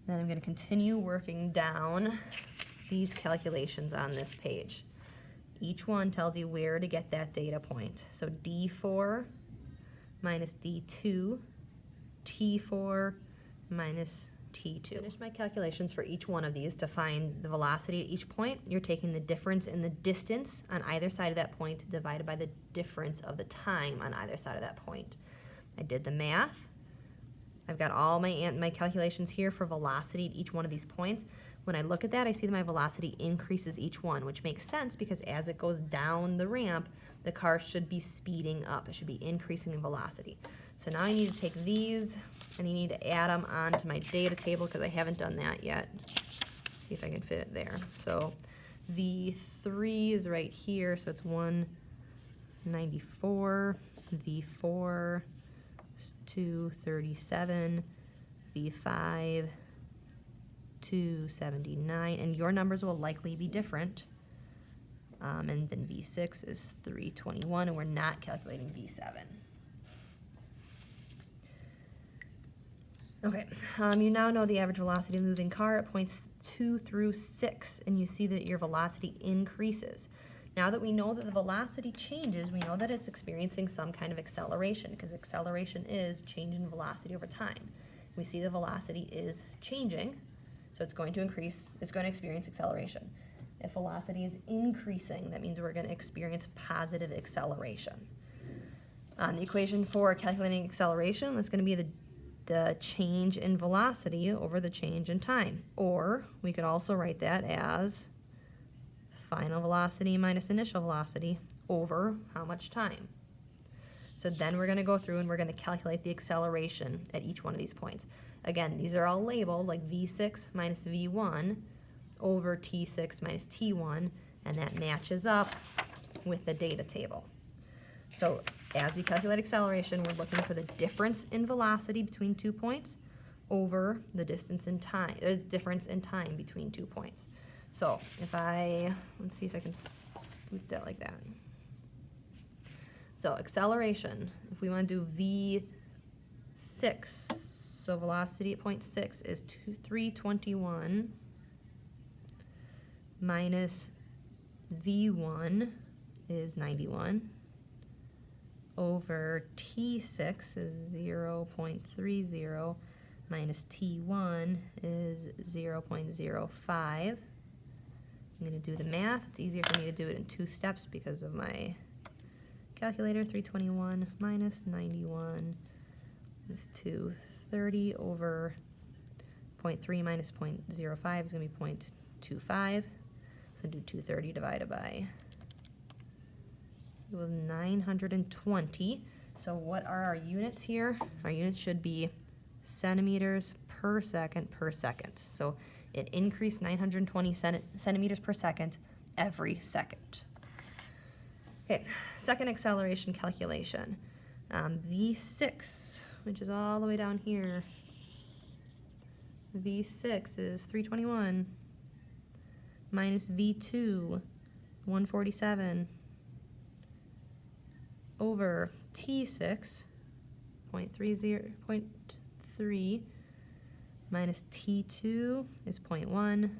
Then I'm going to continue working down these calculations on this page. Each one tells you where to get that data point. So D4 minus D2, T4 minus T2. Finish my calculations for each one of these to find the velocity at each point. You're taking the difference in the distance on either side of that point divided by the difference of the time on either side of that point. I did the math. I've got all my calculations here for velocity at each one of these points. When I look at that, I see that my velocity increases each one, which makes sense because as it goes down the ramp, the car should be speeding up. It should be increasing in velocity. So now I need to take these and I need to add them onto my data table because I haven't done that yet. See if I can fit it there. So V3 is right here, so it's 194, V4 is 237, V5 279, and your numbers will likely be different. And then V6 is 321, and we're not calculating V7. Okay, you now know the average velocity of a moving car at points 2 through 6, and you see that your velocity increases. Now that we know that the velocity changes, we know that it's experiencing some kind of acceleration, because acceleration is change in velocity over time. We see the velocity is changing, so it's going to increase, it's going to experience acceleration. If velocity is increasing, that means we're going to experience positive acceleration. The equation for calculating acceleration is going to be the change in velocity over the change in time. Or we could also write that as final velocity minus initial velocity over how much time. So then we're going to go through and we're going to calculate the acceleration at each one of these points. Again, these are all labeled like V6 minus V1 over T6 minus T1, and that matches up with the data table. So as we calculate acceleration, we're looking for the difference in velocity between 2 points over the distance in time, difference in time between 2 points. So if let's see if I can split that like that. So acceleration, if we want to do V6, so velocity at point 6 is 321 minus V1 is 91 over T6 is 0.30 minus T1 is 0.05. I'm going to do the math. It's easier for me to do it in 2 steps because of my calculator. 321 minus 91 is 230 over 0.3 minus 0.05 is going to be 0.25. So do 230 divided by, it was 920. So what are our units here? Our units should be centimeters per second per second. So it increased 920 centimeters per second every second. Okay, second acceleration calculation. V6, which is all the way down here. V6 is 321 minus V2, 147 over T6, 0.3 minus T2 is 0.1.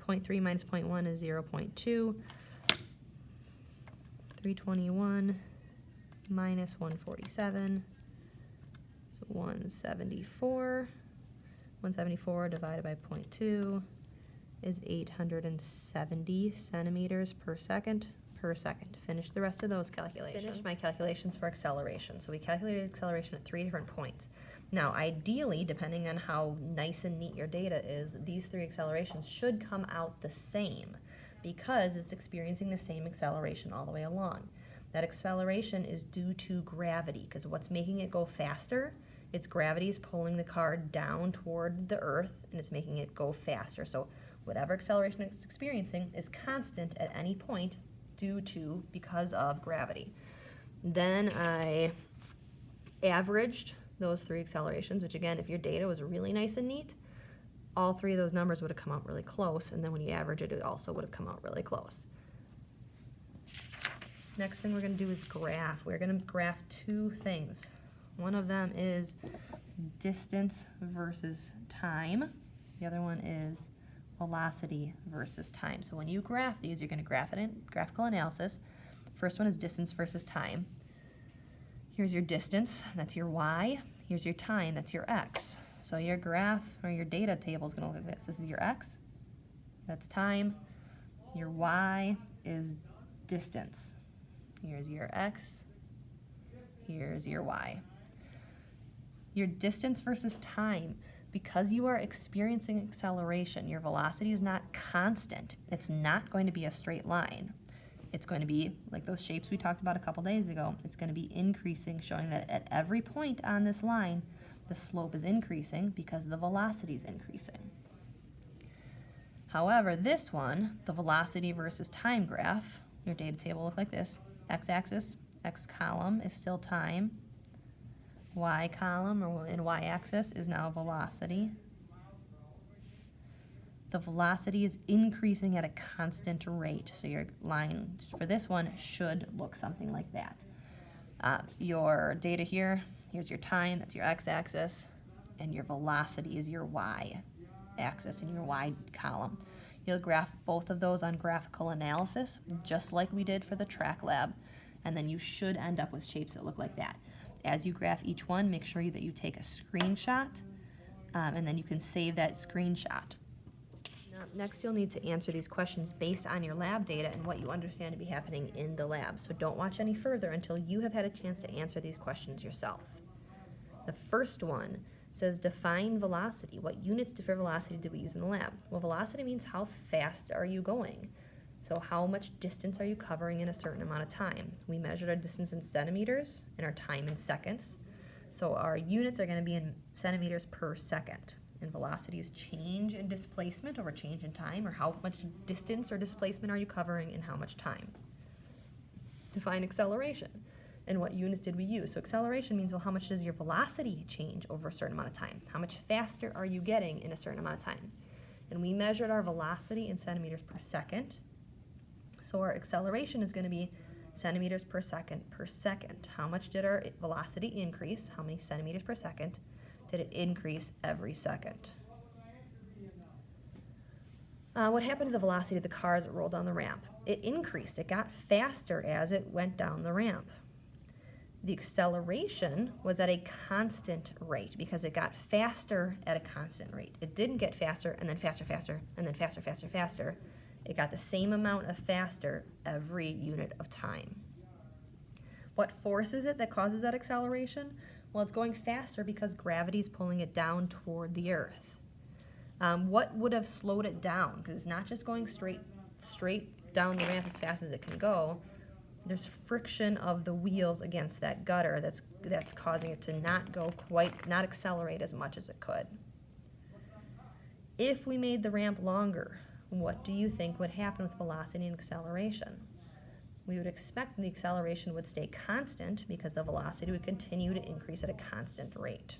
0.3 minus 0.1 is 0.2. 321 minus 147 is 174. 174 divided by 0.2 is 870 centimeters per second. Finish the rest of those calculations. Finish my calculations for acceleration. So we calculated acceleration at 3 different points. Now, ideally, depending on how nice and neat your data is, these 3 accelerations should come out the same because it's experiencing the same acceleration all the way along. That acceleration is due to gravity, because what's making it go faster? Its gravity is pulling the car down toward the earth and it's making it go faster. So whatever acceleration it's experiencing is constant at any point because of gravity. Then I averaged those 3 accelerations, which again, if your data was really nice and neat, all 3 of those numbers would have come out really close, and then when you average it, it also would have come out really close. Next thing we're going to do is graph. We're going to graph 2 things. One of them is distance versus time. The other one is velocity versus time. So when you graph these, you're going to graph it in graphical analysis. First one is distance versus time. Here's your distance, that's your y. Here's your time, that's your x. So your graph or your data table is going to look like this. This is your x, that's time. Your y is distance. Here's your x, here's your y. Your distance versus time, because you are experiencing acceleration, your velocity is not constant. It's not going to be a straight line. It's going to be like those shapes we talked about a couple days ago. It's going to be increasing, showing that at every point on this line, the slope is increasing because the velocity is increasing. However, this one, the velocity versus time graph, your data table will look like this. X-axis, X column is still time. Y column, or in Y-axis, is now velocity. The velocity is increasing at a constant rate. So your line for this one should look something like that. Your data here, here's your time, that's your x-axis, and your velocity is your y-axis in your y column. You'll graph both of those on graphical analysis, just like we did for the track lab, and then you should end up with shapes that look like that. As you graph each one, make sure that you take a screenshot, and then you can save that screenshot. Next, you'll need to answer these questions based on your lab data and what you understand to be happening in the lab. So don't watch any further until you have had a chance to answer these questions yourself. The first one says define velocity. What units for velocity did we use in the lab? Well, velocity means how fast are you going. So how much distance are you covering in a certain amount of time? We measured our distance in centimeters and our time in seconds. So our units are going to be in centimeters per second. And velocity is change in displacement over change in time, or how much distance or displacement are you covering in how much time. Define acceleration. And what units did we use? So acceleration means, well, how much does your velocity change over a certain amount of time? How much faster are you getting in a certain amount of time? And we measured our velocity in centimeters per second. So our acceleration is going to be centimeters per second per second. How much did our velocity increase? How many centimeters per second did it increase every second? What happened to the velocity of the car as it rolled down the ramp? It increased. It got faster as it went down the ramp. The acceleration was at a constant rate because it got faster at a constant rate. It didn't get faster and then faster, faster, and then faster, faster, faster. It got the same amount of faster every unit of time. What force is it that causes that acceleration? Well, it's going faster because gravity is pulling it down toward the earth. What would have slowed it down? Because it's not just going straight down the ramp as fast as it can go. There's friction of the wheels against that gutter that's causing it to not accelerate as much as it could. If we made the ramp longer, what do you think would happen with velocity and acceleration? We would expect the acceleration would stay constant because the velocity would continue to increase at a constant rate.